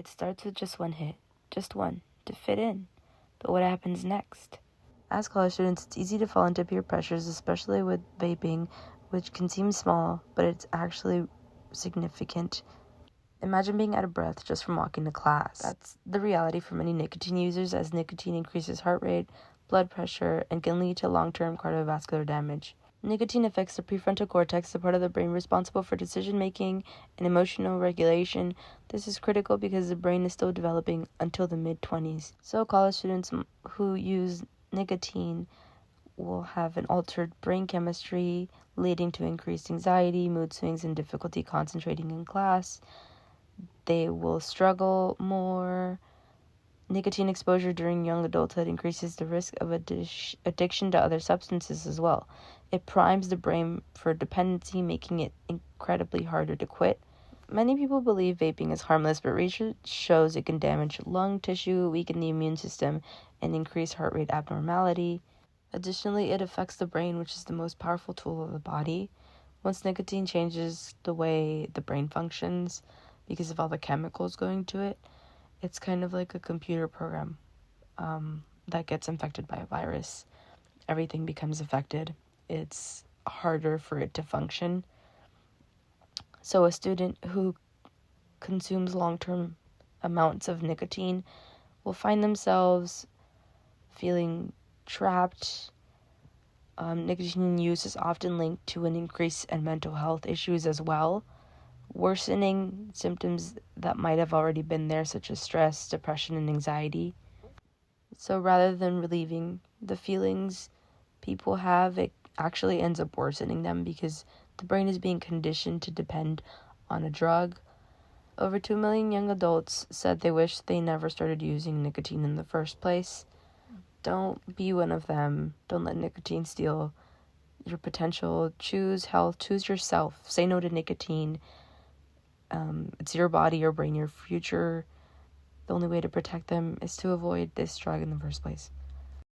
It starts with just one hit, just one, to fit in. But what happens next? As college students, it's easy to fall into peer pressures, especially with vaping, which can seem small, but it's actually significant. Imagine being out of breath just from walking to class. That's the reality for many nicotine users, as nicotine increases heart rate, blood pressure, and can lead to long-term cardiovascular damage. Nicotine affects the prefrontal cortex, the part of the brain responsible for decision-making and emotional regulation. This is critical because the brain is still developing until the mid-20s. So college students who use nicotine will have an altered brain chemistry, leading to increased anxiety, mood swings, and difficulty concentrating in class. They will struggle more. Nicotine exposure during young adulthood increases the risk of addiction to other substances as well. It primes the brain for dependency, making it incredibly harder to quit. Many people believe vaping is harmless, but research shows it can damage lung tissue, weaken the immune system, and increase heart rate abnormality. Additionally, it affects the brain, which is the most powerful tool of the body. Once nicotine changes the way the brain functions because of all the chemicals going to it, it's kind of like a computer program that gets infected by a virus. Everything becomes affected. It's harder for it to function. So a student who consumes long-term amounts of nicotine will find themselves feeling trapped. Nicotine use is often linked to an increase in mental health issues as well, worsening symptoms that might have already been there, such as stress, depression, and anxiety. So rather than relieving the feelings people have, it actually ends up worsening them because the brain is being conditioned to depend on a drug. Over 2 million young adults said they wish they never started using nicotine in the first place. Don't be one of them. Don't let nicotine steal your potential. Choose health. Choose yourself. Say no to nicotine. It's your body, your brain, your future. The only way to protect them is to avoid this drug in the first place.